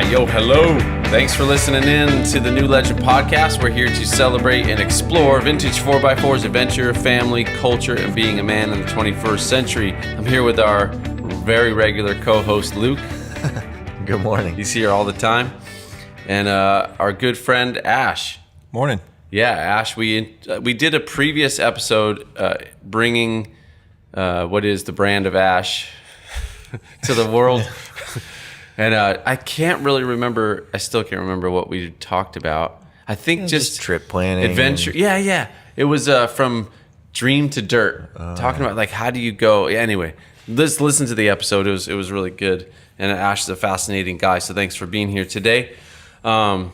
Hello. Thanks for listening in to the New Legend podcast. We're here to celebrate and explore vintage 4x4's adventure, family, culture, and being a man in the 21st century. I'm here with our very regular co-host, Luke. Good morning. He's here all the time. And our good friend, Ash. Morning. Yeah, Ash, we did a previous episode bringing what is the brand of Ash to the world. And I can't really remember. I still can't remember what we talked about. I think just trip planning, adventure. Yeah. It was from dream to dirt, talking about like how do you go. Yeah, anyway, let's listen to the episode. It was really good. And Ash is a fascinating guy. So thanks for being here today. So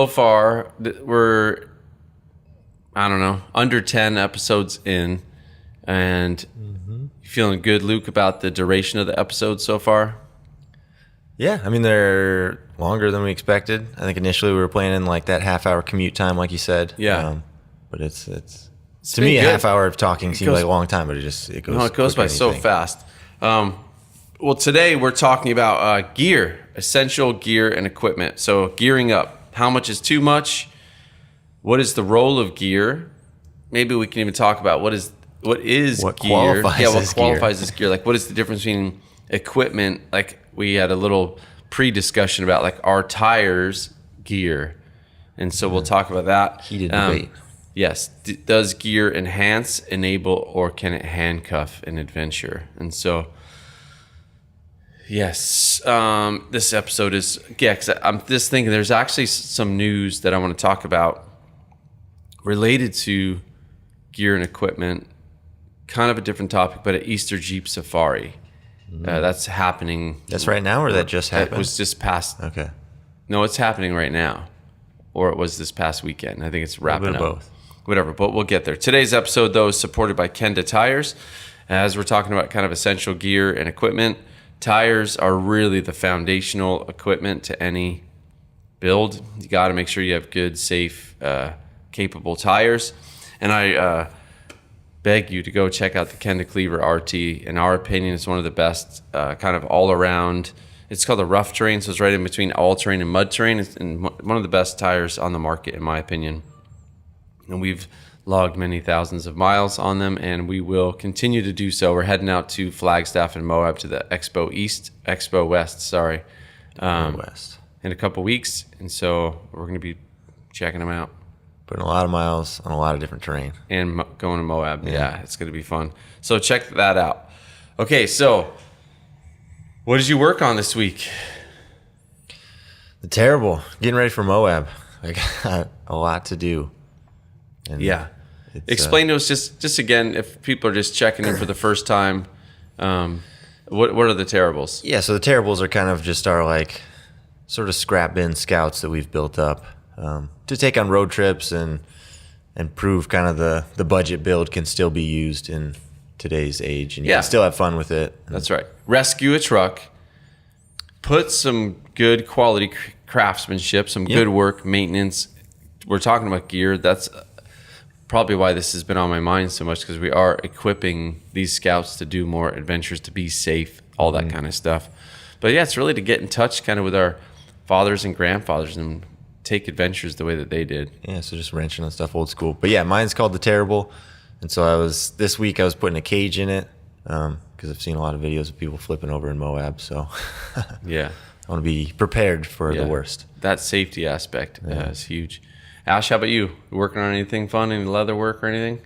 far we're under 10 episodes in, and. Feeling good, Luke, about the duration of the episode so far? Yeah, I mean, they're longer than we expected. I think initially we were planning like that half-hour commute time, like you said. Yeah. But it's to me, a half hour of talking seems like a long time, but it goes by so fast. Well, today we're talking about gear, essential gear and equipment. So gearing up. How much is too much? What is the role of gear? Maybe we can even talk about what gear? What qualifies as gear? Like, what is the difference between equipment? Like, we had a little pre-discussion about like our tires, gear, and so we'll talk about that. Heated debate. Yes, does gear enhance, enable, or can it handcuff an adventure? And so, yes, this episode is because I'm just thinking there's actually some news that I want to talk about related to gear and equipment. Kind of a different topic, but at Easter Jeep Safari. That's happening. That's right now, or that just happened? It was just past. Okay. No, it's happening right now. Or it was this past weekend. I think it's wrapping up. Both. Whatever, but we'll get there. Today's episode, though, is supported by Kenda Tires. As we're talking about kind of essential gear and equipment, tires are really the foundational equipment to any build. You got to make sure you have good, safe, capable tires. And I beg you to go check out the Kenda Cleaver RT. In our opinion, it's one of the best kind of all-around. It's called the rough terrain, so it's right in between all-terrain and mud terrain. It's one of the best tires on the market, in my opinion. And we've logged many thousands of miles on them, and we will continue to do so. We're heading out to Flagstaff and Moab to the Expo West, in a couple weeks. And so we're going to be checking them out. Putting a lot of miles on a lot of different terrain. And going to Moab. Yeah, it's going to be fun. So check that out. Okay, so what did you work on this week? The terrible. Getting ready for Moab. I got a lot to do. And explain to us just again, if people are just checking in for the first time, what are the terribles? Yeah, so the terribles are kind of just our like sort of scrap bin scouts that we've built up. To take on road trips and prove kind of the budget build can still be used in today's age, and you can still have fun with it. That's right. Rescue a truck, put some good quality craftsmanship, some good work, maintenance. We're talking about gear. That's probably why this has been on my mind so much, because we are equipping these scouts to do more adventures, to be safe, all that kind of stuff. But yeah, it's really to get in touch kind of with our fathers and grandfathers and take adventures the way that they did. Yeah, so just wrenching on stuff old school. But yeah, mine's called the Terrible. And so this week I was putting a cage in it because I've seen a lot of videos of people flipping over in Moab. So yeah, I want to be prepared for the worst. That safety aspect is huge. Ash, how about you? You working on anything fun, any leather work or anything?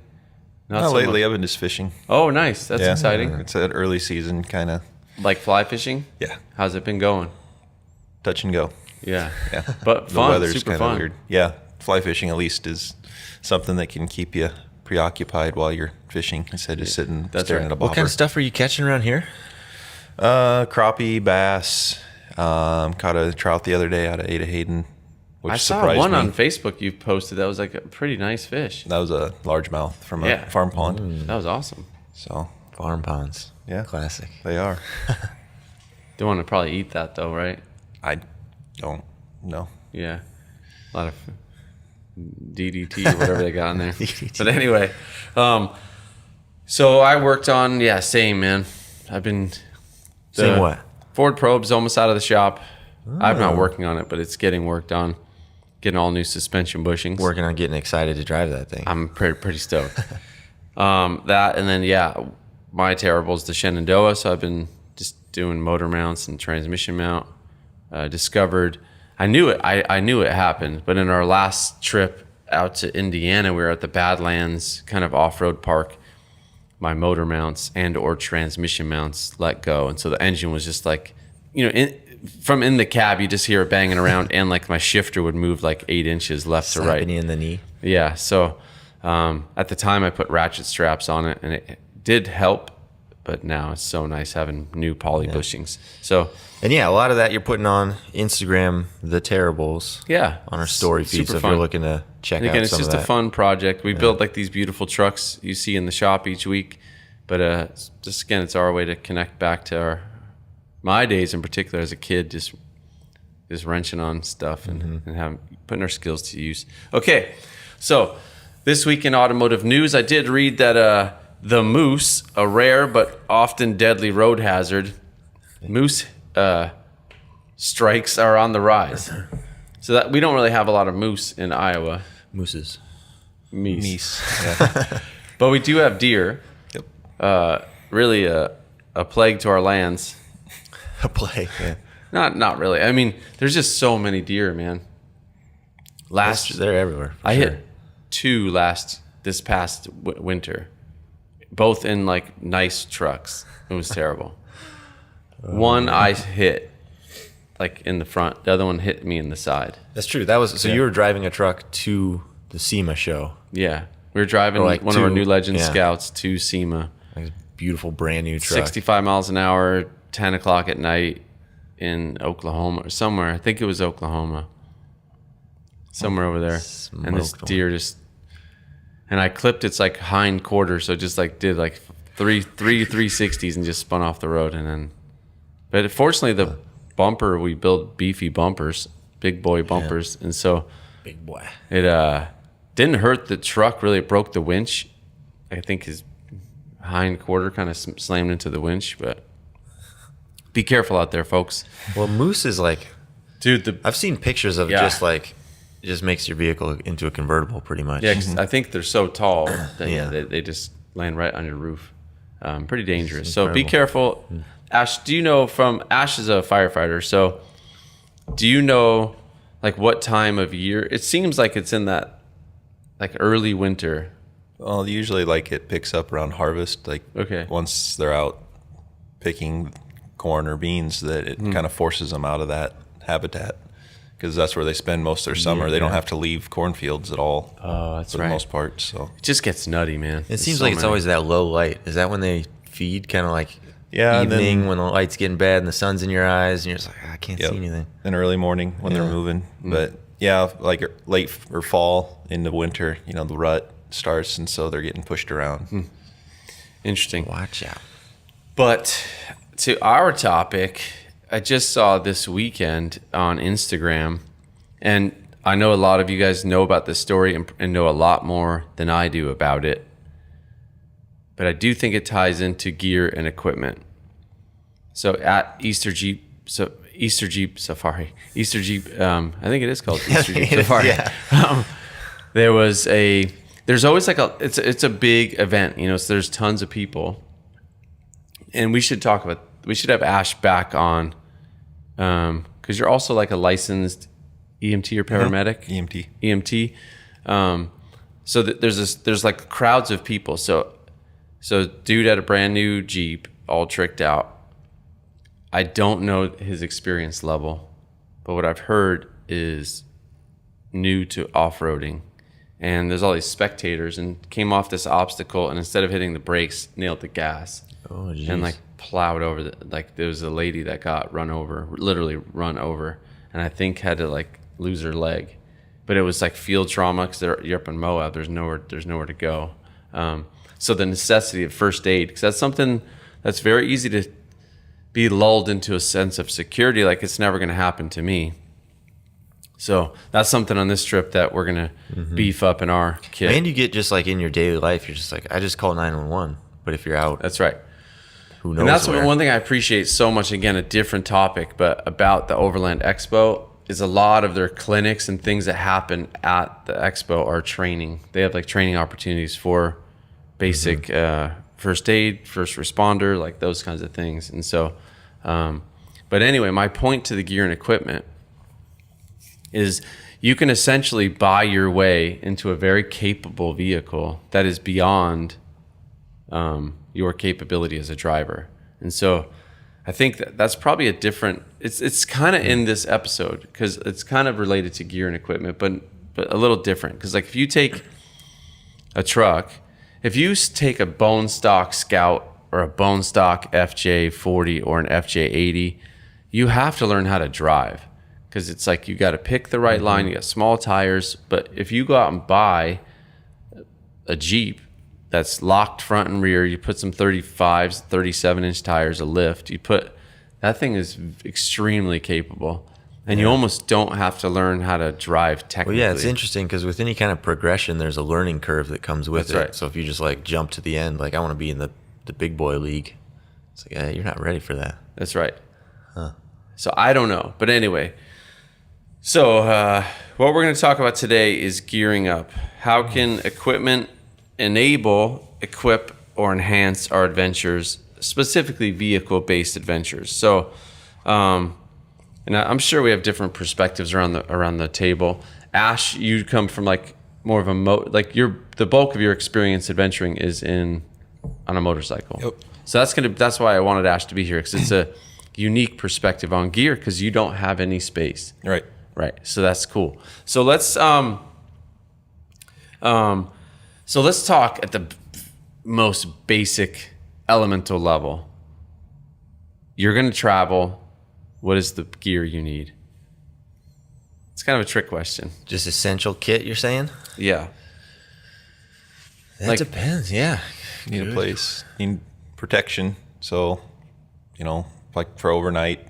Not so lately. I've been just fishing. Oh, nice. That's exciting. It's an early season kind of. Like fly fishing? Yeah. How's it been going? Touch and go. Yeah. But fun, the weather's super kind of weird. Yeah, fly fishing at least is something that can keep you preoccupied while you're fishing instead of just sitting staring at a bobber. What kind of stuff are you catching around here? Crappie, bass. Caught a trout the other day out of Ada Hayden, which surprised me. I saw one on Facebook you posted that was like a pretty nice fish. That was a largemouth from a farm pond. That was awesome. So farm ponds. Yeah. Classic. They are. Don't want to probably eat that though, right? I don't know. Yeah. A lot of DDT or whatever they got in there. But anyway, so I worked on, same, man. I've been... Same what? Ford Probe's almost out of the shop. I'm not working on it, but it's getting worked on. Getting all new suspension bushings. Working on getting excited to drive that thing. I'm pretty stoked. That, and then, my terrible's the Shenandoah, so I've been just doing motor mounts and transmission mount. Discovered, I knew it happened, but in our last trip out to Indiana, we were at the Badlands kind of off-road park. My motor mounts and or transmission mounts let go, and so the engine was just like, from in the cab, you just hear it banging around, and like my shifter would move like 8 inches left to right. Slapping you in the knee. Yeah, so at the time I put ratchet straps on it, and it did help, but now it's so nice having new poly bushings. So, and a lot of that you're putting on Instagram, the Terribles. Yeah, on our story feed. So if you're looking to check out some of that. Again, it's just a fun project. We build like these beautiful trucks you see in the shop each week, but just again, it's our way to connect back to my days in particular as a kid, just wrenching on stuff and putting our skills to use. Okay, so this week in automotive news, I did read that the moose, a rare but often deadly road hazard, moose strikes are on the rise. So that we don't really have a lot of moose in Iowa. Mooses. Meese. Yeah. But we do have deer. Yep. Really a plague to our lands. A plague, yeah. Not really. I mean, there's just so many deer, man. They're everywhere. I hit 2 this past winter, both in like nice trucks. It was terrible. One I hit like in the front. The other one hit me in the side. That's true. That was so. You were driving a truck to the SEMA show. Yeah, we were driving one of our New Legend Scouts to SEMA. Like a beautiful brand new truck. 65 miles an hour, 10 o'clock at night in Oklahoma or somewhere. I think it was Oklahoma. Somewhere over there. And this deer and I clipped its like hind quarter, so it just like did like three 360s and just spun off the road. But fortunately the bumper, we built beefy bumpers, big boy bumpers, and so big boy. It didn't hurt the truck really. It broke the winch. I think his hind quarter kind of slammed into the winch, but be careful out there, folks. Well, moose is like, dude, I've seen pictures of just like, it just makes your vehicle into a convertible pretty much. Yeah, 'cause I think they're so tall that they just land right on your roof. Pretty dangerous. So be careful. Ash, do you know Ash is a firefighter, so do you know like what time of year? It seems like it's in that like early winter. Well, usually like it picks up around harvest, like once they're out picking corn or beans, that it kind of forces them out of that habitat, because that's where they spend most of their summer. They don't have to leave cornfields at all. Oh, that's for the most part. So it just gets nutty, man. It seems like it's always that low light. Is that when they feed, kind of like evening when the light's getting bad and the sun's in your eyes and you're just like, I can't see anything? And early morning when they're moving. But like late or fall into winter, the rut starts, and so they're getting pushed around. Interesting. Watch out. But to our topic, I just saw this weekend on Instagram, and I know a lot of you guys know about this story and know a lot more than I do about it, but I do think it ties into gear and equipment. So at Easter Jeep Safari, I think it is called Easter Jeep Safari. There's always like it's a big event, so there's tons of people, and we should have Ash back on, because you're also like a licensed EMT or paramedic. EMT. So there's like crowds of people. So dude had a brand new Jeep, all tricked out. I don't know his experience level, but what I've heard is new to off-roading. And there's all these spectators, and came off this obstacle, and instead of hitting the brakes, nailed the gas. Oh, geez. And like plowed over there was a lady that got literally run over, and I think had to like lose her leg. But it was like field trauma, because you're up in Moab. There's nowhere to go. So the necessity of first aid, because that's something that's very easy to be lulled into a sense of security, like it's never going to happen to me. So that's something on this trip that we're going to beef up in our kit. And you get just like in your daily life, you're just like, I just call 911. But if you're out, that's right. who knows. And that's where. one thing I appreciate so much. Again, a different topic, but about the Overland Expo is a lot of their clinics and things that happen at the expo are training. They have like training opportunities for basic first aid, first responder, like those kinds of things. And so, but anyway, my point to the gear and equipment is you can essentially buy your way into a very capable vehicle that is beyond your capability as a driver. And so I think that's probably a different, it's kind of in this episode because it's kind of related to gear and equipment, but a little different. Because like if you take a truck, if you take a bone stock Scout or a bone stock FJ40 or an FJ80, you have to learn how to drive. Because it's like you got to pick the right line, you got small tires. But if you go out and buy a Jeep that's locked front and rear, you put some 35s, 37-inch tires, a lift, that thing is extremely capable. And you almost don't have to learn how to drive technically. Well, yeah, it's interesting because with any kind of progression, there's a learning curve that comes with it. Right. So if you just like jump to the end, like I want to be in the big boy league, it's like, you're not ready for that. That's right. Huh. So I don't know. But anyway, so what we're going to talk about today is gearing up. How can equipment enable, equip, or enhance our adventures, specifically vehicle-based adventures? So, and I'm sure we have different perspectives around the table. Ash, you come from like more of a the bulk of your experience adventuring is on a motorcycle. Yep. So that's why I wanted Ash to be here, because it's a unique perspective on gear because you don't have any space. Right. Right. So that's cool. So let's talk at the most basic elemental level. You're going to travel. What is the gear you need? It's kind of a trick question. Just essential kit, you're saying? Yeah. That depends, yeah. You need a place. You need protection. So, like for overnight,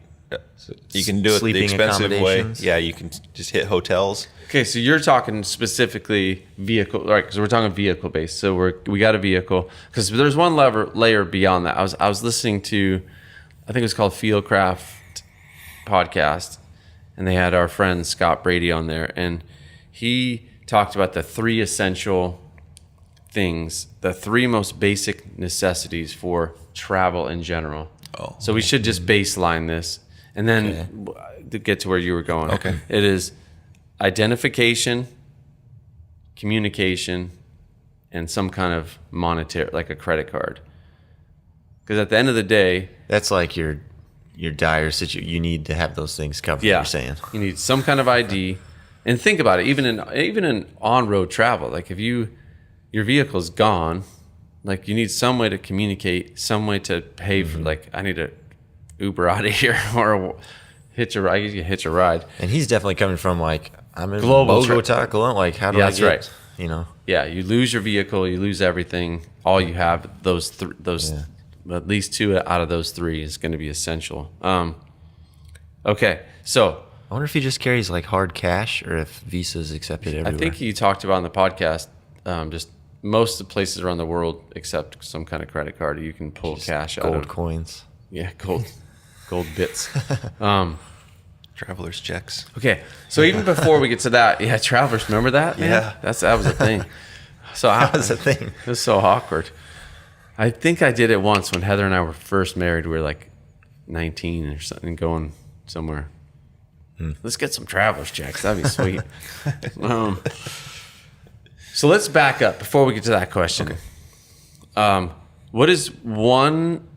you can do it the expensive way. Yeah, you can just hit hotels. Okay, so you're talking specifically vehicle, right? Because we're talking vehicle based. So we got a vehicle. Because there's one layer beyond that. I was listening to, I think it was called Fieldcraft podcast, and they had our friend Scott Brady on there, and he talked about the three essential things, the three most basic necessities for travel in general. Oh, so we should just baseline this, and then to get to where you were going. Okay. It is identification, communication, and some kind of monetary, like a credit card. Because at the end of the day, that's like your dire situation. You need to have those things covered. Yeah, you're saying you need some kind of ID. And think about it, even in on-road travel, like if your vehicle's gone, like you need some way to communicate, some way to pay for, like I need to Uber out of here or hitch a ride. And he's definitely coming from like, I'm in Global Bogota, like how do I get, right. Yeah, you lose your vehicle, you lose everything. All you have, at least two out of those three is going to be essential. Okay, so I wonder if he just carries like hard cash or if Visa is accepted everywhere. I think he talked about on the podcast, just most of the places around the world accept some kind of credit card. You can pull just cash out of gold coins. Yeah, gold bits. Traveler's checks. Okay, so even before we get to that, travelers, remember that? Man? Yeah, that was a thing. So that was a thing. It was so awkward. I think I did it once when Heather and I were first married. We were like 19 or something, going somewhere. Let's get some traveler's checks. That'd be sweet. So let's back up before we get to that question. Okay. What is one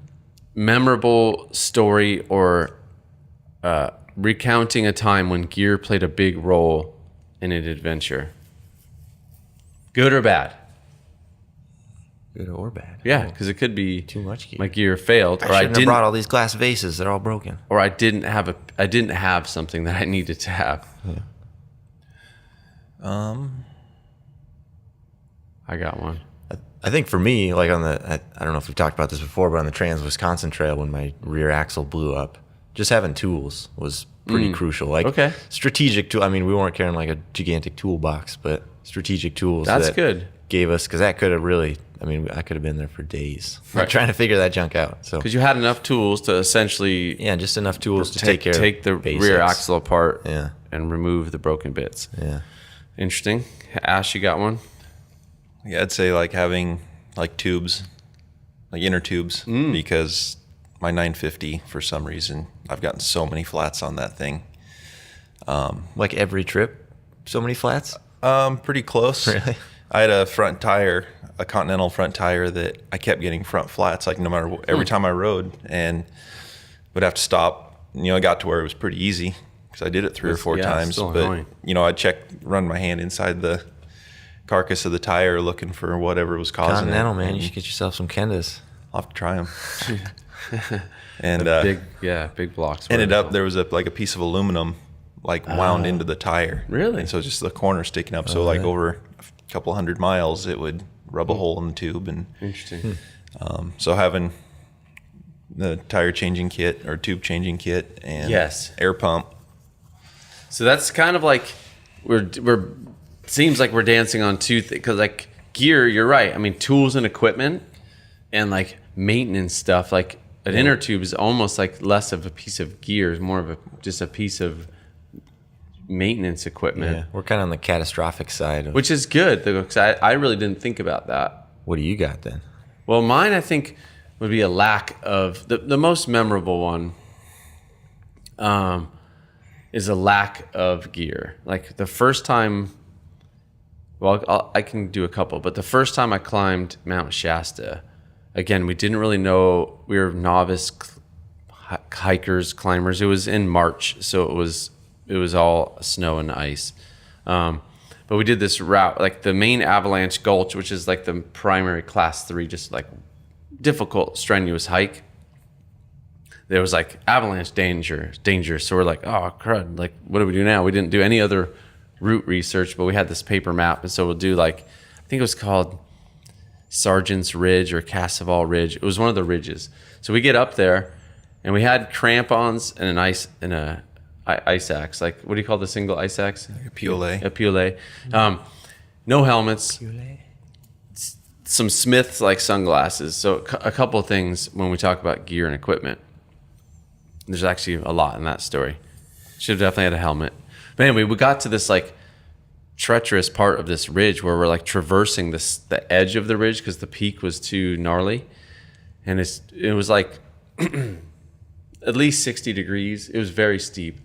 memorable story or recounting a time when gear played a big role in an adventure? Good or bad? Good or bad? Yeah, because it could be too much gear. My gear failed, I shouldn't have brought all these glass vases. They're all broken. Or I didn't have something that I needed to have. Yeah. I got one. I think for me, like on I don't know if we've talked about this before, but on the Trans-Wisconsin Trail when my rear axle blew up, just having tools was pretty crucial. Like strategic tool. I mean, we weren't carrying like a gigantic toolbox, but strategic tools. That's good. Gave us, because that could have really I mean, I could have been there for days Right. trying to figure that junk out. So Because you had enough tools to essentially just enough tools to take the basics. rear axle apart Yeah. and remove the broken bits. Yeah. Interesting. Ash, you got one? Yeah, I'd say like having like tubes, like inner tubes, because my 950, for some reason, I've gotten so many flats on that thing. Like every trip, so many flats? Pretty close. Really? I had a front tire, a Continental front tire that I kept getting front flats, like no matter every time I rode, and would have to stop. I got to where it was pretty easy because I did it 3 or 4 times. Still But annoying. I'd run my hand inside the carcass of the tire looking for whatever was causing Continental, it. man. And You should get yourself some Kendas. I'll have to try them. And Big blocks. ended up there was a piece of aluminum wound into the tire. Really? And so just the corner sticking up. So over a couple hundred miles, it would rub a hole in the tube. And Interesting. so having the tire changing kit or tube changing kit and Yes. air pump. So that's kind of like we're seems like we're dancing on two things because like gear, you're right. I mean, tools and equipment and like maintenance stuff. Like an inner tube is almost like less of a piece of gear, it's more of just a piece of maintenance equipment. Yeah. We're kind of on the catastrophic side. Which is good because I really didn't think about that. What do you got then? Well, mine I think would be a lack of the most memorable one. Is a lack of gear. Like the first time, well, I can do a couple, but the first time I climbed Mount Shasta, again, we didn't really know. We were novice hikers, climbers. It was in March, so it was all snow and ice. But we did this route, like the main Avalanche Gulch, which is like the primary class 3, just like difficult, strenuous hike. There was like avalanche danger. So we're like, oh crud, like what do we do now? We didn't do any other route research, but we had this paper map, and so we'll do like, I think it was called Sergeant's Ridge or Cassaval Ridge. It was one of the ridges. So we get up there, and we had crampons and a ice axe. Like, what do you call the single ice axe? A Piolet. A Piolet. No helmets. Some Smith's like sunglasses. So a couple of things when we talk about gear and equipment. There's actually a lot in that story. Should have definitely had a helmet. But anyway, we got to this like treacherous part of this ridge where we're like traversing the edge of the ridge because the peak was too gnarly, and it was like at least 60 degrees. It was very steep,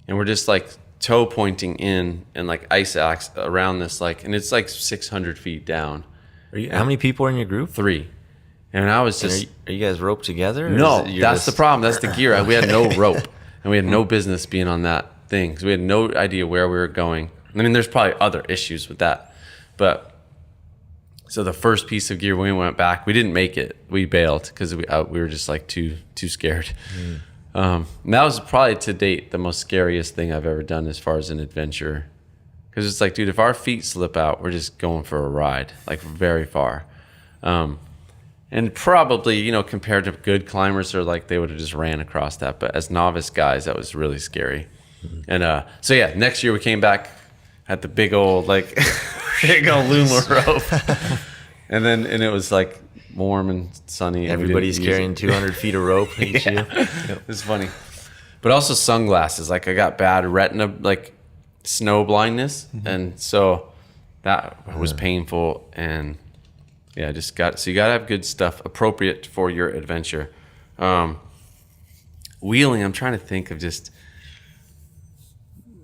and we're just like toe pointing in and like ice axe around this and it's like 600 feet down. How many people are in your group? 3. And I was just... Are you guys roped together? No, that's the problem. That's the gear. We had no rope, and we had no business being on that thing because we had no idea where we were going. I mean, there's probably other issues with that. But so the first piece of gear, when we went back, we didn't make it. We bailed because we were just like too scared. And that was probably to date the most scariest thing I've ever done as far as an adventure. Because it's like, dude, if our feet slip out, we're just going for a ride, like very far. And probably, compared to good climbers, or like they would have just ran across that. But as novice guys, that was really scary. And so yeah, next year we came back, had the big old Luma rope, and it was like warm and sunny. And everybody's carrying 200 feet of rope each year. It's funny, but also sunglasses. Like I got bad retina, like snow blindness, and so that was painful. And yeah, so you gotta have good stuff appropriate for your adventure. Wheeling, I'm trying to think of just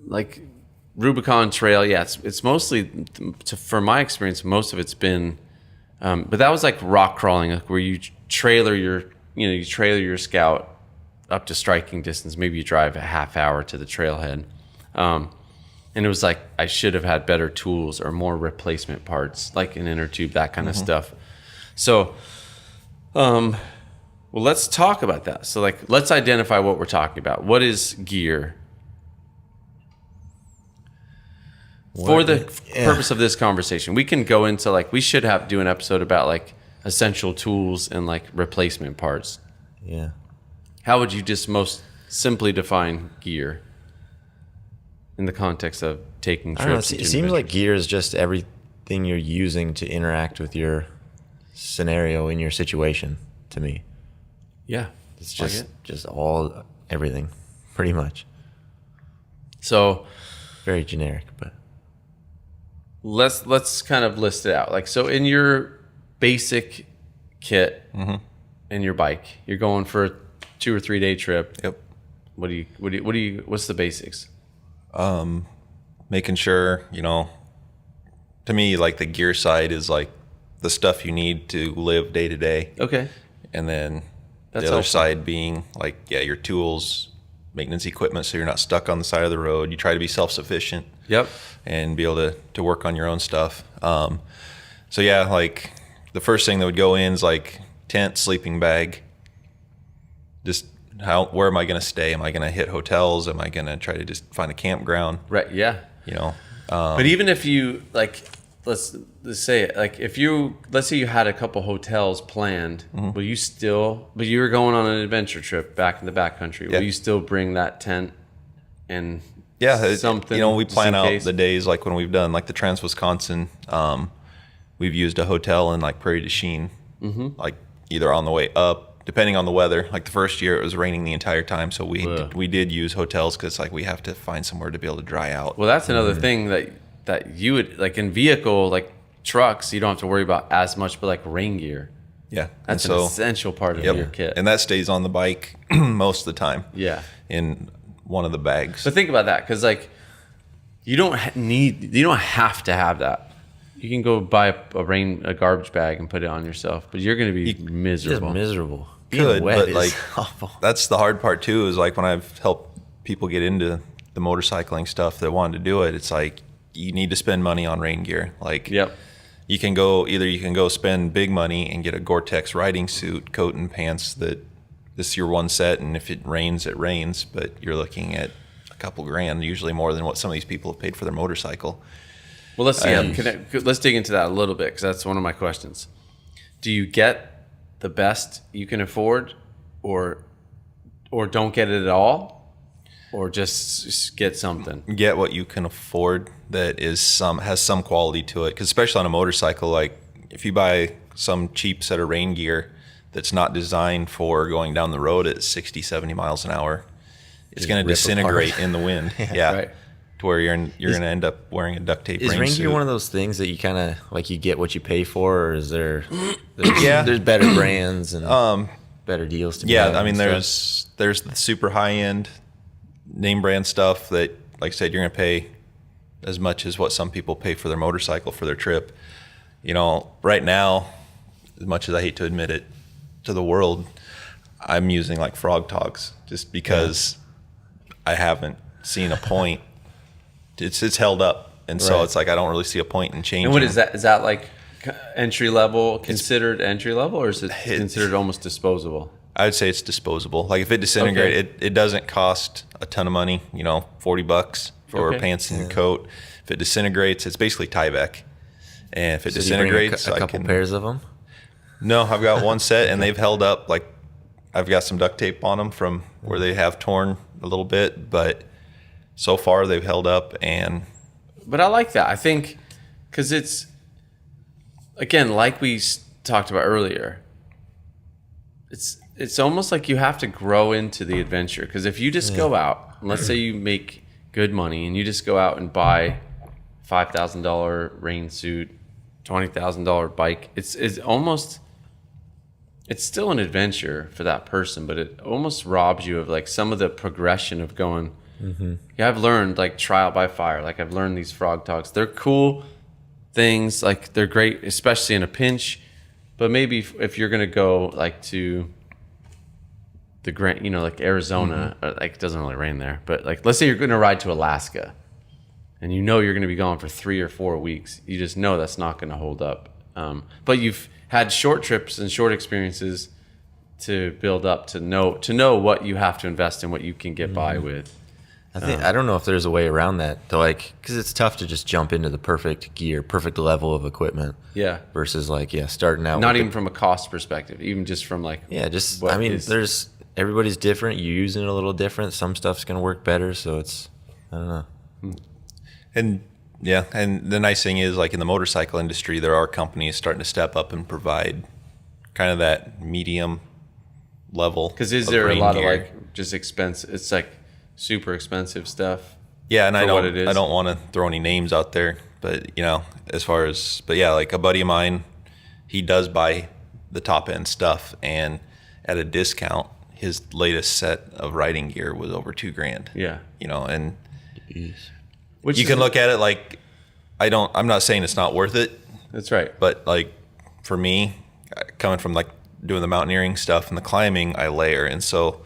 like Rubicon Trail. Yeah, it's mostly, for my experience, most of it's been, but that was like rock crawling, like where you trailer your scout up to striking distance. Maybe you drive a half hour to the trailhead. And it was like I should have had better tools or more replacement parts, like an inner tube, that kind of stuff. So, well, let's talk about that. So, like, let's identify what we're talking about. What is gear? For the purpose of this conversation, we can go into we should do an episode about like essential tools and like replacement parts. Yeah. How would you just most simply define gear? In the context of taking trips. It seems like gear is just everything you're using to interact with your scenario in your situation to me. Yeah. It's just everything, pretty much. So very generic, but let's kind of list it out. Like, so in your basic kit and your bike, you're going for a 2 or 3 day trip. Yep. What's the basics? Making sure, to me, like the gear side is like the stuff you need to live day to day. Okay. And then That's the other helpful. side being like, your tools, maintenance equipment, so you're not stuck on the side of the road. You try to be self-sufficient. Yep. And be able to work on your own stuff. So yeah, like the first thing that would go in is like tent, sleeping bag. Just where am I going to stay? Am I going to hit hotels? Am I going to try to just find a campground? Right. Yeah. But even if you like, let's say it, like let's say you had a couple hotels planned, but you were going on an adventure trip back in the backcountry. Yeah. Will you still bring that tent and something? We plan out case? the days, like when we've done like the Trans-Wisconsin, we've used a hotel in like Prairie du Chien, like either on the way up, depending on the weather. Like the first year it was raining the entire time, so we did use hotels because like we have to find somewhere to be able to dry out. Well, that's another thing that you would like in vehicle, like trucks, you don't have to worry about as much, but like rain gear. Yeah. That's an essential part of your kit. And that stays on the bike most of the time. Yeah. In one of the bags. So think about that, because like you don't have to have that. You can go buy a garbage bag and put it on yourself, but you're going to be miserable. Just miserable. Good, wet but is like awful. that's the hard part too. Is like when I've helped people get into the motorcycling stuff that wanted to do it. It's like you need to spend money on rain gear. Like, Yep. you can go spend big money and get a Gore-Tex riding suit, coat, and pants that this is your one set, and if it rains, it rains. But you're looking at a couple grand, usually more than what some of these people have paid for their motorcycle. Well, let's see. Let's dig into that a little bit, because that's one of my questions. Do you get the best you can afford, or don't get it at all, or just get something? Get what you can afford that has some quality to it. Because especially on a motorcycle, like if you buy some cheap set of rain gear that's not designed for going down the road at 60, 70 miles an hour, it's going to disintegrate in the wind. Yeah. Right. To where you're going to end up wearing a duct tape rain suit. Is rain gear one of those things that you kind of like you get what you pay for, or is there's better brands and better deals to be had? I mean there's the super high end name brand stuff that, like I said, you're going to pay as much as what some people pay for their motorcycle for their trip. Right now, as much as I hate to admit it to the world, I'm using like Frog Togs just because I haven't seen a point. It's held up, and so it's like I don't really see a point in changing. And what is that? Is that like entry level, considered entry level, or is it considered almost disposable? I would say it's disposable. Like if it disintegrates, it doesn't cost a ton of money. $40 for pants and coat. If it disintegrates, it's basically Tyvek. And if it disintegrates, a couple pairs of them. No, I've got one set, and they've held up. Like I've got some duct tape on them from where they have torn a little bit, but so far they've held up. But I like that. I think because it's, again, like we talked about earlier, it's almost like you have to grow into the adventure. Because if you just go out, and let's say you make good money and you just go out and buy $5,000 rain suit, $20,000 bike, it's still an adventure for that person, but it almost robs you of like some of the progression of going. Yeah, I've learned like trial by fire. Like I've learned these Frog Togs. They're cool things. Like they're great, especially in a pinch. But maybe if you're gonna go like to the Grand, like Arizona, like it doesn't really rain there. But like let's say you're gonna ride to Alaska, and you're gonna be gone for 3 or 4 weeks. You just know that's not gonna hold up. But you've had short trips and short experiences to build up to know what you have to invest in, what you can get by with. I don't know if there's a way around that to because it's tough to just jump into the perfect gear, perfect level of equipment. Yeah. Versus starting out. Not even from a cost perspective, even just from there's everybody's different. You're using it a little different. Some stuff's going to work better. So I don't know. And Yeah, and the nice thing is, like in the motorcycle industry, there are companies starting to step up and provide kind of that medium level. Because is there a lot of like just expense? It's like super expensive stuff. Yeah, and I don't want to throw any names out there, but like a buddy of mine, he does buy the top end stuff, and at a discount, his latest set of riding gear was over $2,000. Yeah, and Jeez. Which you can look at it like, I'm not saying it's not worth it. That's right. But like for me, coming from like doing the mountaineering stuff and the climbing, I layer. And so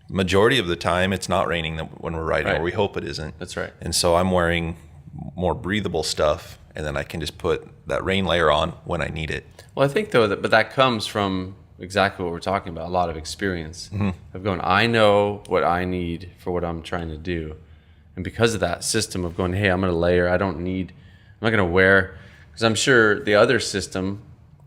majority of the time it's not raining when we're riding, or we hope it isn't. That's right. And so I'm wearing more breathable stuff, and then I can just put that rain layer on when I need it. Well, I think though, but that comes from exactly what we're talking about, a lot of experience of going, I know what I need for what I'm trying to do. And because of that system of going, hey, I'm going to layer, I'm not going to wear, because I'm sure the other system,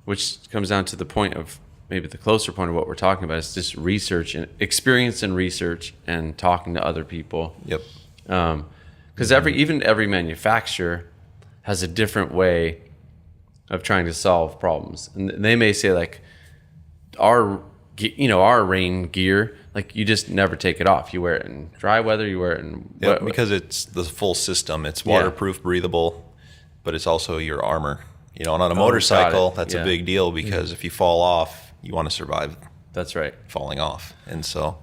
which comes down to the point of maybe the closer point of what we're talking about, is just research and experience and research and talking to other people. Yep. Because every manufacturer has a different way of trying to solve problems. And they may say like, our rain gear, like you just never take it off. You wear it in dry weather, you wear it in because it's the full system. It's waterproof, breathable, but it's also your armor. And on a motorcycle, that's a big deal, because if you fall off, you want to survive. That's right. Falling off. And so,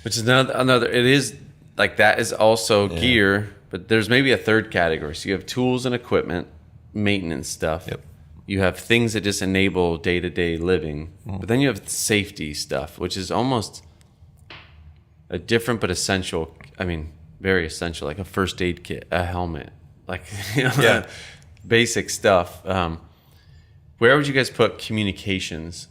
which is another it is like that is also gear, but there's maybe a third category. So you have tools and equipment, maintenance stuff. Yep. You have things that just enable day-to-day living, but then you have safety stuff, which is almost a different but essential. I mean, very essential, like a first aid kit, a helmet, like basic stuff. Where would you guys put communications?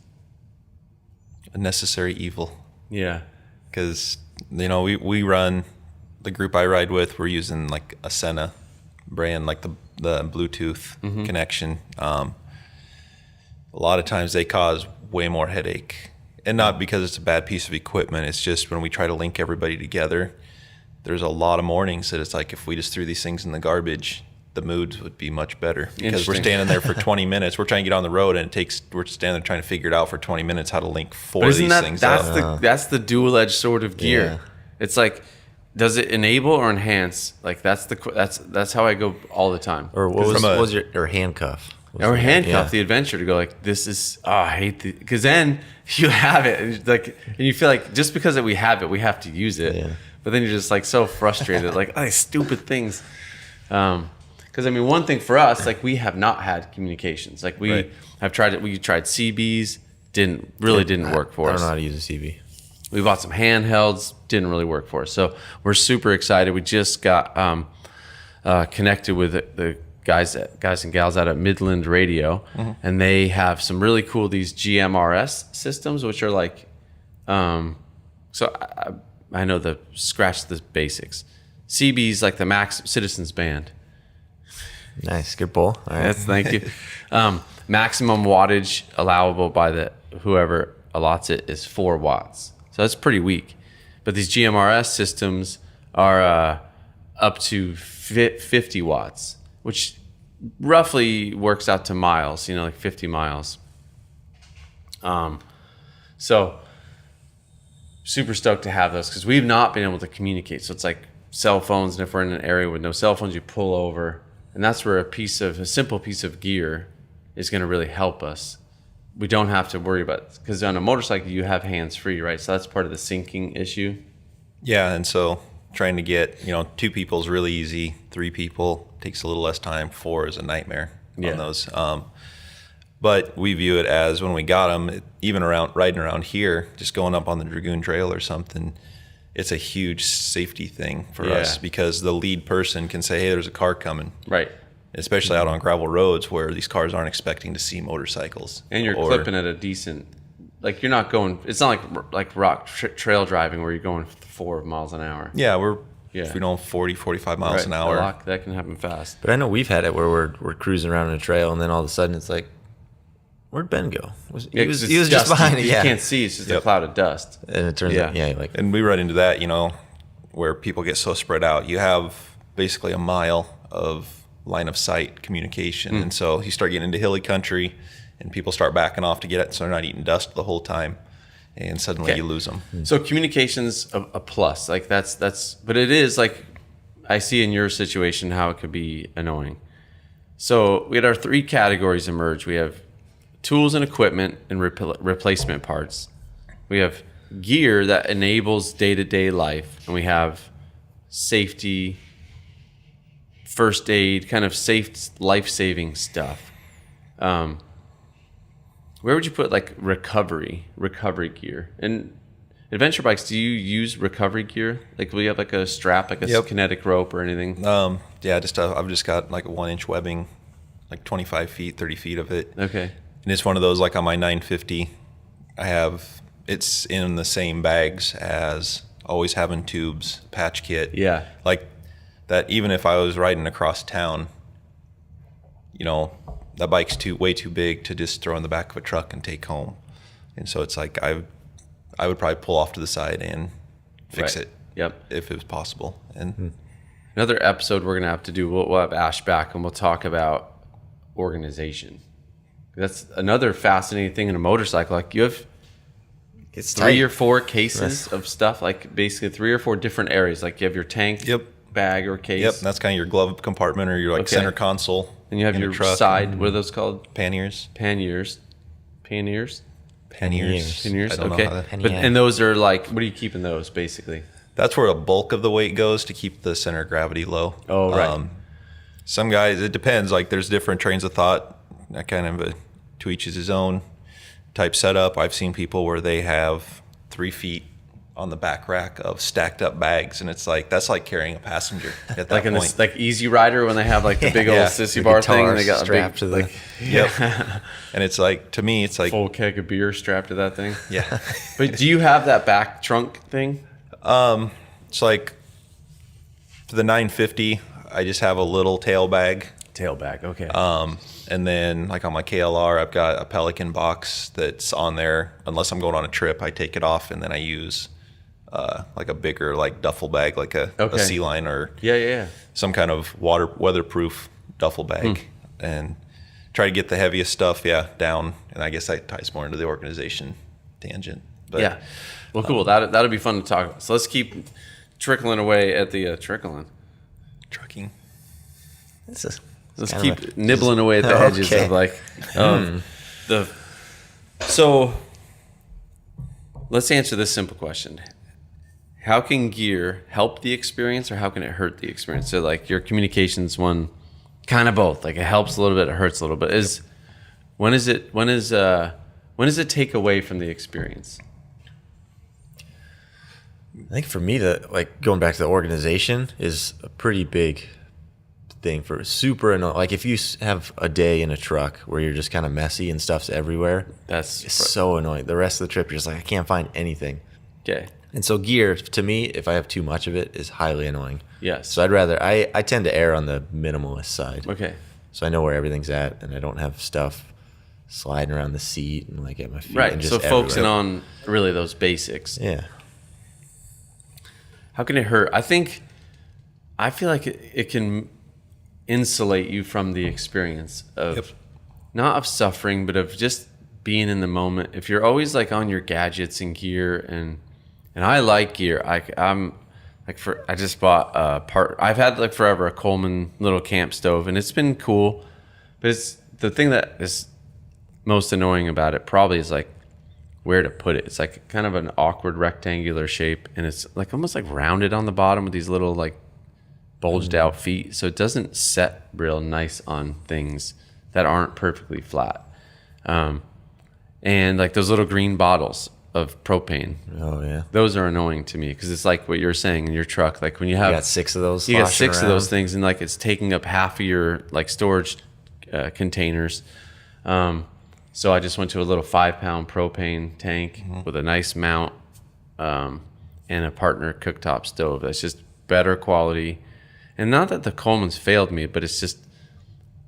A necessary evil. Yeah, because we run the group I ride with. We're using like a Senna brand, like the Bluetooth connection. A lot of times they cause way more headache, and not because it's a bad piece of equipment. It's just when we try to link everybody together, there's a lot of mornings that it's like, if we just threw these things in the garbage, the moods would be much better, because we're standing there for 20 minutes. We're trying to get on the road, and we're standing there trying to figure it out for 20 minutes how to link four of these things up. That's the dual-edged sword of gear. Yeah. It's like, does it enable or enhance? Like that's how I go all the time. Or what was your handcuff? Or handcuff the adventure to go like, this is, I hate the, because then you have it, and you feel like just because we have it, we have to use it. Yeah. But then you're just like so frustrated, like, these stupid things. Because I mean, one thing for us, like, we have not had communications. Like we tried CBs, didn't work for us. I don't know how to use a CB. We bought some handhelds, didn't really work for us. So we're super excited. We just got connected with the guys and gals out at Midland Radio, and they have some really cool these GMRS systems, which are like, so I know scratch the basics. CB's like the Max Citizens Band. Nice, good pull. All right. Thank you. Maximum wattage allowable by whoever allots it is 4 watts. So that's pretty weak. But these GMRS systems are up to 50 watts, which roughly works out to miles, like 50 miles. So super stoked to have those, because we've not been able to communicate. So it's like cell phones, and if we're in an area with no cell phones, you pull over. And that's where a simple piece of gear is going to really help us. We don't have to worry about, because on a motorcycle, you have hands free, right? So that's part of the syncing issue. Yeah, and so trying to get, 2 people is really easy. 3 people takes a little less time. 4 is a nightmare on those. But we view it as, when we got them, even riding around here, just going up on the Dragoon Trail or something, it's a huge safety thing for us, because the lead person can say, hey, there's a car coming. Right. Especially out on gravel roads where these cars aren't expecting to see motorcycles. And you're clipping at a decent, like, you're not going, it's not like rock trail driving where you're going 4 miles an hour. Yeah, if we don't 40, 45 miles an hour. That can happen fast. But I know we've had it where we're cruising around in a trail, and then all of a sudden it's like, where'd Ben go? He was just behind it. You can't see. It's just a cloud of dust. And it turns out, and we run into that, where people get so spread out. You have basically a mile of line of sight communication. And so you start getting into hilly country and people start backing off to get it, so they're not eating dust the whole time, and suddenly you lose them. So communication's a plus. Like that's, but it is like, I see in your situation how it could be annoying. So we had our 3 categories emerge. We have tools and equipment and replacement parts. We have gear that enables day-to-day life, and we have safety, first aid, kind of safe, life-saving stuff. Where would you put like recovery gear? And adventure bikes, do you use recovery gear? Like, will you have like a strap, like a kinetic rope or anything? Yeah, I've just got like a 1-inch webbing, like 25 feet, 30 feet of it. Okay. And it's one of those, like on my 950, it's in the same bags as always having tubes, patch kit. Yeah. Like that, even if I was riding across town, you know, that bike's way too big to just throw in the back of a truck and take home. And so it's like I would probably pull off to the side and fix it. Yep. If it was possible. And another episode we're gonna have to do. We'll have Ash back and we'll talk about organization. That's another fascinating thing in a motorcycle. Like you have It's 3 or 4 cases of stuff. Like basically 3 or 4 different areas. Like you have your tank, bag or case. Yep, that's kind of your glove compartment or your center console. And you have your truck. side. What are those called? Panniers. Panniers. I don't know Okay. how But and those are like, what do you keep in those basically? That's where a bulk of the weight goes to keep the center of gravity low. Oh, right. Some guys, it depends. Like there's different trains of thought. That kind of to each is his own type setup. I've seen people where they have 3 feet on the back rack of stacked up bags, and it's like that's like carrying a passenger at that like point. in this, like Easy Rider when they have like the big old sissy bar thing, and they got strapped a big, to like, And it's like, to me, it's like full keg of beer strapped to that thing. Yeah. But do you have that back trunk thing? It's like for the 950, I just have a little tail bag. Tail bag, okay. And then like on my KLR, I've got a Pelican box that's on there. Unless I'm going on a trip, I take it off and then I use like a bigger like duffel bag, like a Sea Line or some kind of weatherproof duffel bag, and try to get the heaviest stuff down. And I guess that ties more into the organization tangent. But, well, cool. That'll be fun to talk about. So let's keep trickling away at the trucking. Let's keep nibbling away at the edges of like So let's answer this simple question. How can gear help the experience or how can it hurt the experience? So like your communications one, kind of both. Like it helps a little bit, it hurts a little bit. When does it take away from the experience? I think for me, going back to the organization is a pretty big thing for super annoying. Like if you have a day in a truck where you're just kind of messy and stuff's everywhere, it's so annoying. The rest of the trip, you're just like, I can't find anything. Okay. And so gear, to me, if I have too much of it, is highly annoying. Yes. So I tend to err on the minimalist side. Okay. So I know where everything's at, and I don't have stuff sliding around the seat and like at my feet. Right. And So just focusing everywhere. on really those basics. Yeah. How can it hurt? I feel like it can insulate you from the experience of not of suffering, but of just being in the moment. If you're always like on your gadgets and gear, and I like gear. I'm like I just bought a part. I've had like forever a Coleman little camp stove, and it's been cool. But it's the thing that is most annoying about it probably is like where to put it. It's like kind of an awkward rectangular shape, and it's like almost like rounded on the bottom with these little like bulged out feet, so it doesn't set real nice on things that aren't perfectly flat. And like those little green bottles of propane. Oh yeah. Those are annoying to me because it's like what you're saying in your truck. Like when you got 6 of those. You got 6 of those things, and like it's taking up half of your like storage containers. So I just went to a little 5-pound propane tank with a nice mount and a partner cooktop stove. That's just better quality. And not that the Coleman's failed me, but it's just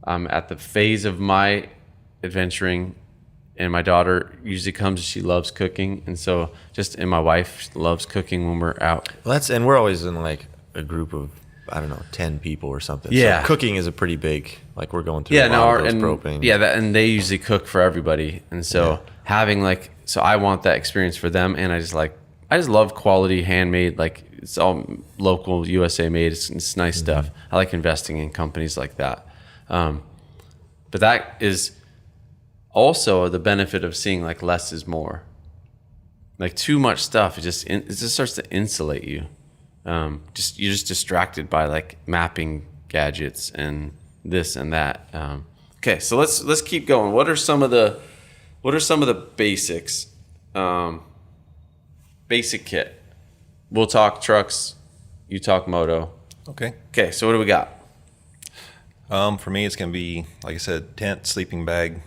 I'm at the phase of my adventuring, and my daughter usually comes. She loves cooking, and my wife loves cooking when we're out. Well, and we're always in like a group of I don't know, 10 people or something. Yeah. So cooking is a pretty big, like we're going through a lot of those propane. Yeah, and they usually cook for everybody. And so having like, so I want that experience for them. And I just love quality handmade, like it's all local USA made. It's nice stuff. I like investing in companies like that. But that is also the benefit of seeing like less is more. Like too much stuff, it just starts to insulate you. You're just distracted by like mapping gadgets and this and that. Okay, so let's keep going. What are some of the basics? Basic kit. We'll talk trucks. You talk moto. Okay. Okay, so what do we got? For me, it's gonna be, like I said, tent, sleeping bag,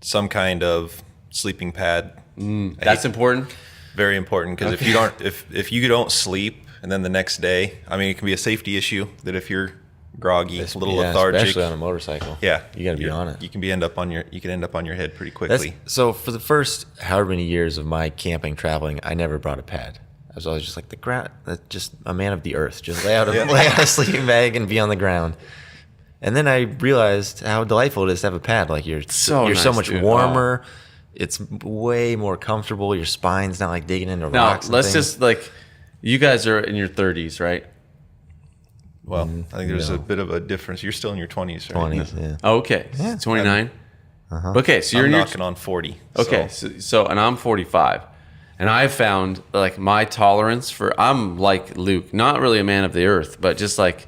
some kind of sleeping pad. That's important. Very important, because if you don't sleep and then the next day, I mean, it can be a safety issue that if you're groggy, a little lethargic, especially on a motorcycle. Yeah, you got to be on it. You can end up on your head pretty quickly. So for the first however many years of my camping traveling, I never brought a pad. I was always just like the ground, just a man of the earth, just lay out a sleeping bag and be on the ground. And then I realized how delightful it is to have a pad. Like you're so much warmer. Oh. It's way more comfortable. Your spine's not like digging into rocks. Let's just like, you guys are in your 30s, right? Well, I think there's a bit of a difference. You're still in your 20s, right? 20s, yeah. Oh, okay. Yeah. 29? Okay, so you're knocking on 40. Okay, so and I'm 45. And I've found like my tolerance I'm like Luke, not really a man of the earth, but just like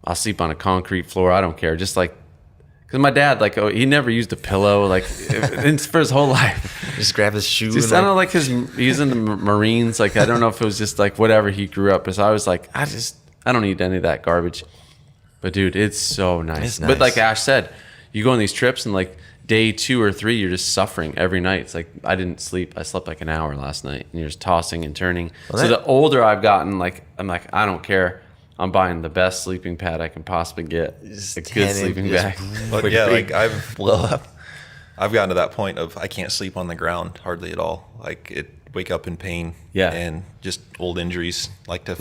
I'll sleep on a concrete floor. I don't care. Just like, because my dad, like, he never used a pillow, like, for his whole life. Just grab his shoe. Just, I don't know, like, he's in the Marines. Like, I don't know if it was just, like, whatever he grew up as. I was like, I don't need any of that garbage. But, dude, it's so nice. It's nice. But like Ash said, you go on these trips and, like, day 2 or 3, you're just suffering every night. It's like, I didn't sleep. I slept, like, an hour last night. And you're just tossing and turning. So the older I've gotten, like, I'm like, I don't care. I'm buying the best sleeping pad I can possibly get. A good sleeping bag. But yeah, like I've gotten to that point of I can't sleep on the ground hardly at all. Like wake up in pain. Yeah. And just old injuries like to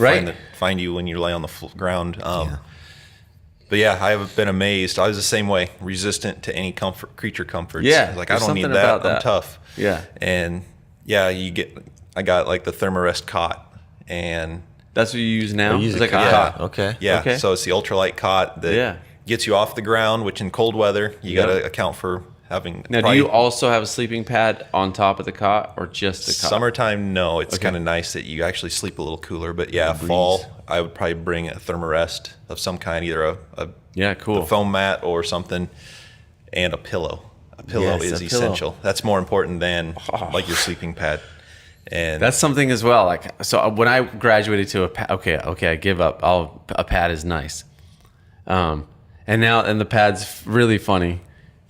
find you when you lay on the ground. But yeah, I have been amazed. I was the same way, resistant to any creature comforts. Yeah. Like I don't need that. I'm tough. Yeah. And yeah, I got like the Thermarest cot, and that's what you use now? It's like a cot. Okay. Yeah. Okay. So it's the ultralight cot that gets you off the ground, which in cold weather, you got to account for having. Now, do you also have a sleeping pad on top of the cot or just the cot? Summertime, no. It's kind of nice that you actually sleep a little cooler. But yeah, fall, I would probably bring a Thermarest of some kind, either a foam mat or something, and a pillow. A pillow is essential. That's more important than like your sleeping pad. And that's something as well. Like, so when I graduated to a pad, okay, I give up. A pad is nice. And the pad's really funny.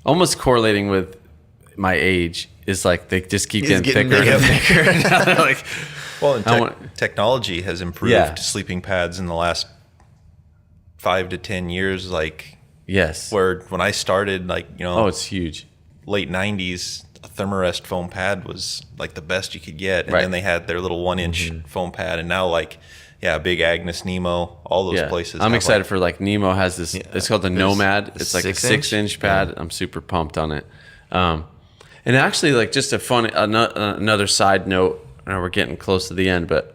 Almost correlating with my age is like they just keep getting thicker and thicker. Like, well, and technology has improved sleeping pads in the last 5 to 10 years. Like, yes, where when I started, like, it's huge. Late 90s, a Thermarest foam pad was like the best you could get, and then they had their little 1-inch foam pad, and now like Big Agnes, Nemo, all those places. I'm excited for like Nemo has this. It's called the Nomad. It's like a 6-inch pad. I'm super pumped on it. And actually, like just another side note. I know we're getting close to the end, but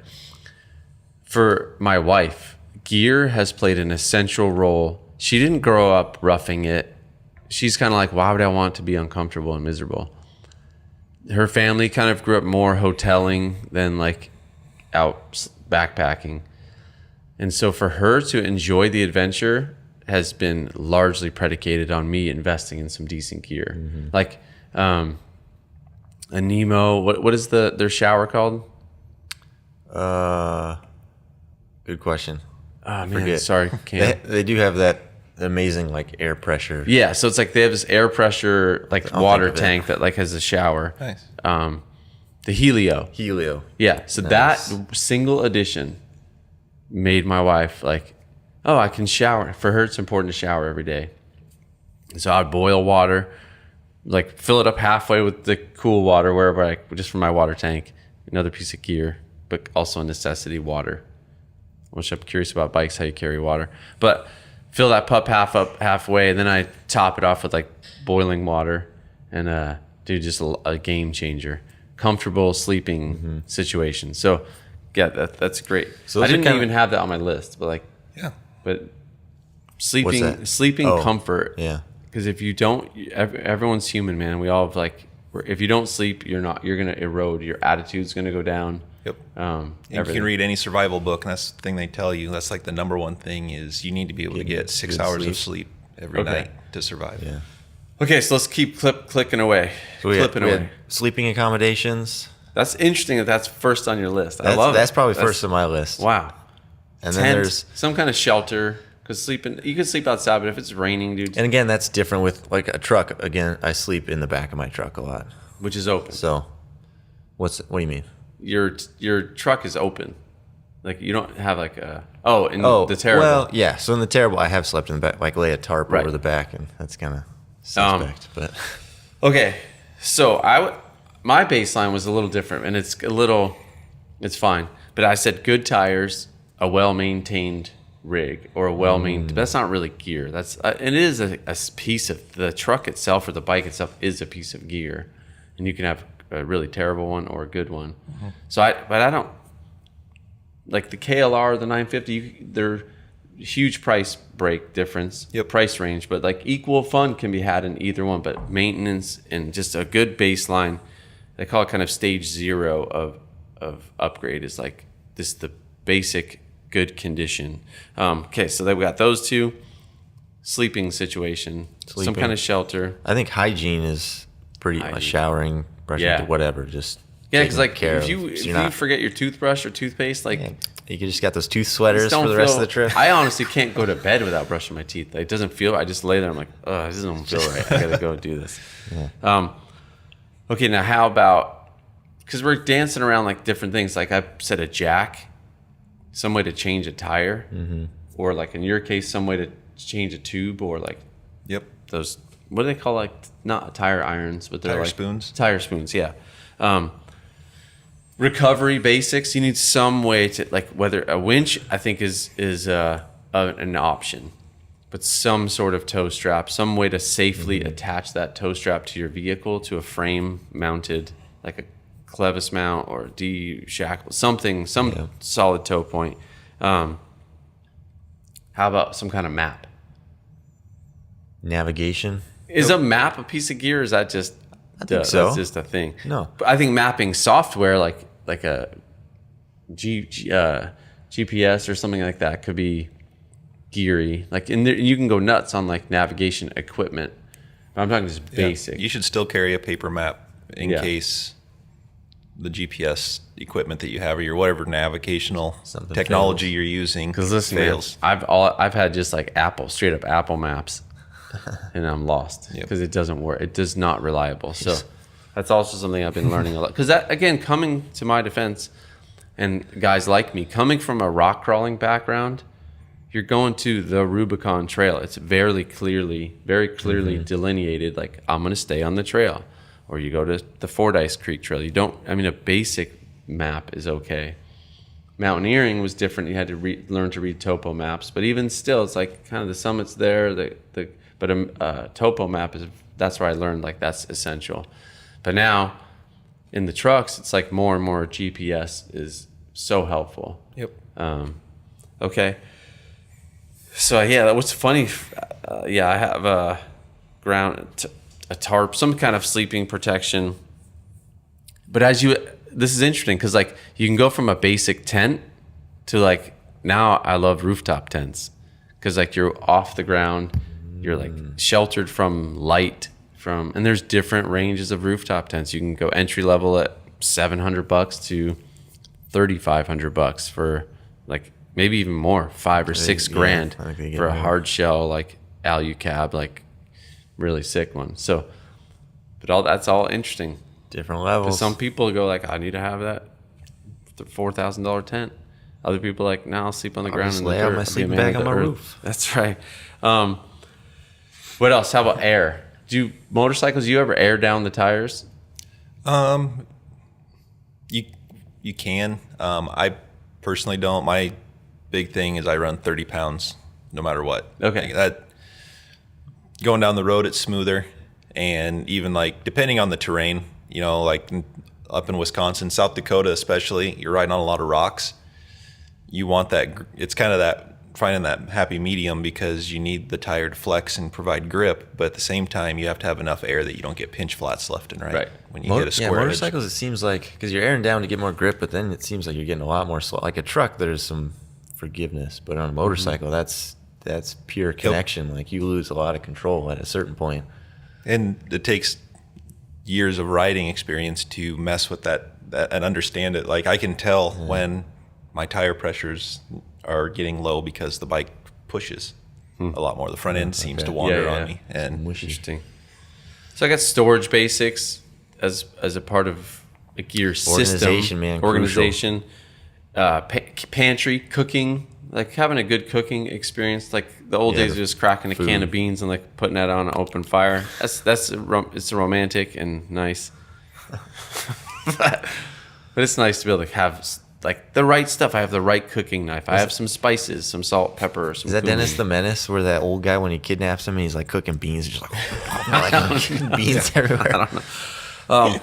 for my wife, gear has played an essential role. She didn't grow up roughing it. She's kind of like, why would I want to be uncomfortable and miserable? Her family kind of grew up more hoteling than like out backpacking. And so for her to enjoy the adventure has been largely predicated on me investing in some decent gear. Like a Nemo, what is their shower called? Good question. Oh, man, sorry. They do have that amazing like air pressure. Yeah, so it's like they have this air pressure like water tank that like has a shower. Nice. The Helio. Yeah, so that single addition made my wife like, oh, I can shower. For her, it's important to shower every day. So I'd boil water, like fill it up halfway with the cool water wherever just from my water tank. Another piece of gear, but also a necessity, water. which I'm curious about bikes, how you carry water. But fill that pup halfway, and then I top it off with like boiling water, and do just a game changer. Comfortable sleeping situation. So yeah, that's great. So I didn't even have that on my list, but but sleeping comfort. Yeah. Because if you don't, everyone's human, man. We all have if you don't sleep, you're going to erode. Your attitude's going to go down. Yep. You can read any survival book, and that's the thing they tell you. That's like the number one thing is you need to be able to get 6 hours of sleep every night to survive. Yeah. Okay, so let's keep clicking away. So we had sleeping accommodations. That's interesting that's first on your list. That's probably first on my list. Wow. And Tent, then there's some kind of shelter. Because you can sleep outside, but if it's raining, dude. And again, that's different with like a truck. Again, I sleep in the back of my truck a lot, which is open. So, what do you mean? Your truck is open, like you don't have like the terrible. Well, yeah. So in the terrible, I have slept in the back, like lay a tarp over the back, and that's kind of suspect. But okay, so my baseline was a little different, and it's fine. But I said good tires, a well-maintained rig, or a well-maintained. That's not really gear. That's it is a piece of the truck itself, or the bike itself is a piece of gear, and you can have a really terrible one or a good one. So I don't like the KLR, the 950. They're huge price break difference, price range, but like equal fun can be had in either one. But maintenance and just a good baseline, they call it kind of stage 0 of upgrade, is like this the basic good condition. Okay, so then we got those two. Sleeping situation, some kind of shelter. I think hygiene is pretty showering, brushing, whatever. Just because like if you forget your toothbrush or toothpaste, like you just got those tooth sweaters for the rest of the trip. I honestly can't go to bed without brushing my teeth. Like, it doesn't feel. I just lay there. I'm like, oh, this doesn't feel right. I gotta go do this. Yeah. Okay, now how about, because we're dancing around like different things. Like I said, a jack. Some way to change a tire, or like in your case, some way to change a tube, or like, those, what do they call, like, not tire irons, but they're tire spoons. Yeah. Recovery basics. You need some way to, like, whether a winch, I think is an option, but some sort of tow strap, some way to safely attach that tow strap to your vehicle, to a frame mounted, like a clevis mount or shackle, some solid tow point. How about some kind of map? Navigation. Is a map a piece of gear? Or is that just? I think so. That's just a thing. No, but I think mapping software like a GPS or something like that could be geary. Like you can go nuts on like navigation equipment. But I'm talking just basic. You should still carry a paper map in case the GPS equipment that you have, or your whatever navigational technology you're using, because listen, fails. Man, I've had just like straight up Apple Maps, and I'm lost because it doesn't work. It does not reliable. So that's also something I've been learning a lot. Because that, again, coming to my defense, and guys like me, coming from a rock crawling background, you're going to the Rubicon Trail. It's very clearly delineated. Like, I'm going to stay on the trail. Or you go to the Fordyce Creek Trail. A basic map is okay. Mountaineering was different. You had to learn to read topo maps. But even still, it's like kind of the summit's there. But a topo map that's where I learned like that's essential. But now in the trucks, it's like more and more GPS is so helpful. Yep. Okay. So what's funny? I have a a tarp, some kind of sleeping protection. But this is interesting because like you can go from a basic tent to like, now I love rooftop tents because like you're off the ground, you're like sheltered from light, and there's different ranges of rooftop tents. You can go entry level at $700 to $3,500 for like maybe even more, $5 or $6 grand for a hard shell like Alu-cab, like really sick one. So, but that's all interesting. Different levels. Some people go like, I need to have that $4,000 tent. Other people are like, no, I'll sleep on the ground. Just lay out my sleeping bag on my roof. That's right. What else? How about air? Do you ever air down the tires? You can. I personally don't. My big thing is I run 30 pounds no matter what. Okay. That going down the road, it's smoother. And even like depending on the terrain, you know, like up in Wisconsin, South Dakota especially, you're riding on a lot of rocks. You want that, it's kind of that, finding that happy medium because you need the tire to flex and provide grip, but at the same time you have to have enough air that you don't get pinch flats left and right when you get a square edge. Motorcycles, it seems like, because you're airing down to get more grip, but then it seems like you're getting a lot more slow. Like a truck, there's some forgiveness, but on a motorcycle, that's pure connection. Like you lose a lot of control at a certain point. And it takes years of riding experience to mess with that and understand it. Like I can tell when my tire pressures are getting low because the bike pushes a lot more. The front end seems to wander on me. And interesting. So I got storage basics as a part of a gear system. Organization, pantry, cooking, like having a good cooking experience. Like the old days of just cracking a can of beans and like putting that on an open fire. It's romantic and nice. But it's nice to be able to have like the right stuff. I have the right cooking knife. I have some spices, some salt, pepper. Some Is that cumin. Dennis the Menace, where that old guy when he kidnaps him, he's like cooking beans, just like beans everywhere? I don't know.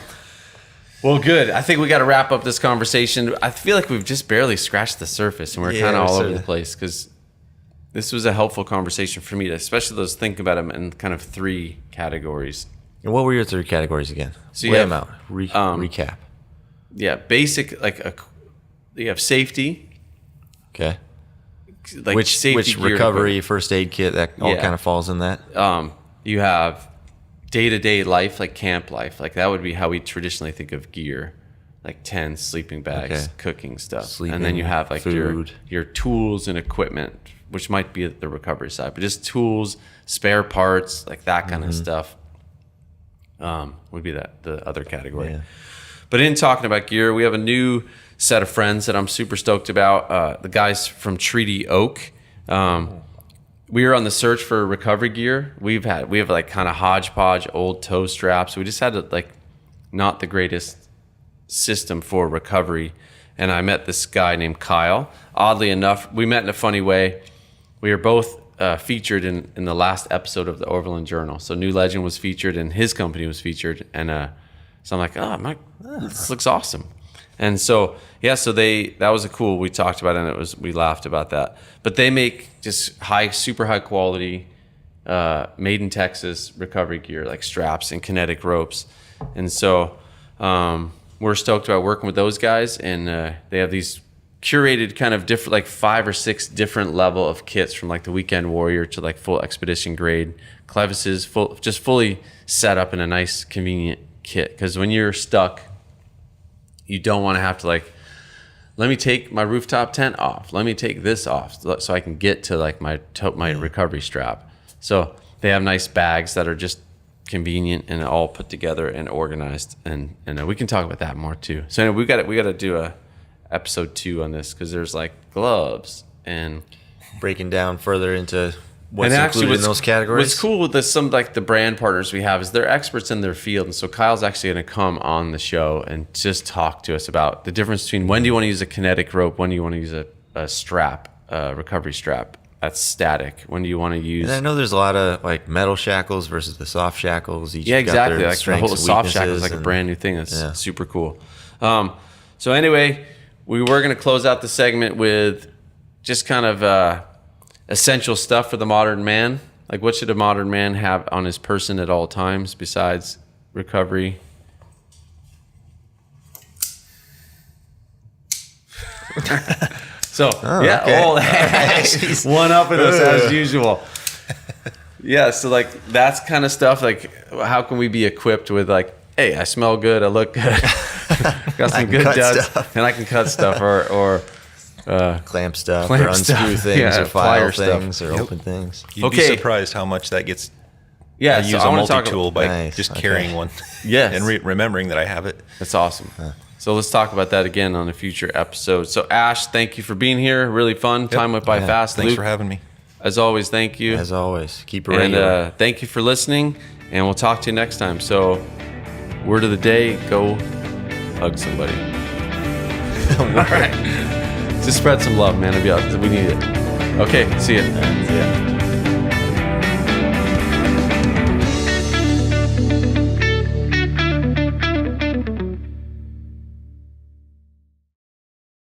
Well, good. I think we got to wrap up this conversation. I feel like we've just barely scratched the surface, and we're kind of all over the place because this was a helpful conversation for me, especially those think about them in kind of 3 categories. And what were your 3 categories again? So lay them out. Recap. Yeah, basic you have safety. Okay. Like which recovery, first aid kit, that all kind of falls in that. You have day-to-day life, like camp life. Like that would be how we traditionally think of gear, like tents, sleeping bags, cooking stuff. And then you have like food. your tools and equipment, which might be the recovery side, but just tools, spare parts, like that kind of stuff would be the other category. Yeah. But in talking about gear, we have a new set of friends that I'm super stoked about. The guys from Treaty Oak. We are on the search for recovery gear. We have like kind of hodgepodge old toe straps. We just had like not the greatest system for recovery. And I met this guy named Kyle. Oddly enough, we met in a funny way. We were both featured in the last episode of the Overland Journal. So New Legend was featured and his company was featured. And so I'm like, this looks awesome. And so, that was a cool, we talked about it and we laughed about that. But they make just super high quality, made in Texas recovery gear, like straps and kinetic ropes. And so we're stoked about working with those guys. And they have these curated kind of different, like 5 or 6 different level of kits from like the Weekend Warrior to like full expedition grade clevises, just fully set up in a nice, convenient kit. Because when you're stuck, you don't want to have to like, let me take my rooftop tent off. Let me take this off so I can get to like my recovery strap. So they have nice bags that are just convenient and all put together and organized. And we can talk about that more too. So anyway, we got to do a episode 2 on this because there's like gloves and breaking down further into what's included in those categories. What's cool with the brand partners we have is they're experts in their field. And so Kyle's actually going to come on the show and just talk to us about the difference between when do you want to use a kinetic rope, when do you want to use a strap, a recovery strap that's static, when do you want to use... And I know there's a lot of like metal shackles versus the soft shackles. Each exactly. Like the whole soft shackle is like a brand new thing. That's super cool. So anyway, we were going to close out the segment with just kind of... essential stuff for the modern man. Like what should a modern man have on his person at all times besides recovery? So one up with us as usual. So like that's kind of stuff. Like how can we be equipped with like, hey, I smell good, I look good, got some good duds, and I can cut stuff or clamp stuff or unscrew things or file things or open things. You'd be surprised how much that gets. I use a multi-tool by just carrying one. Yes. And remembering that I have it. That's awesome. So let's talk about that again on a future episode. So Ash, thank you for being here. Really fun. Time went by fast. Thanks Luke, for having me. As always, thank you. As always. Keep it regular. And thank you for listening, and we'll talk to you next time. So word of the day, go hug somebody. All right. Just spread some love, man. We need it. Okay, see ya. Yeah.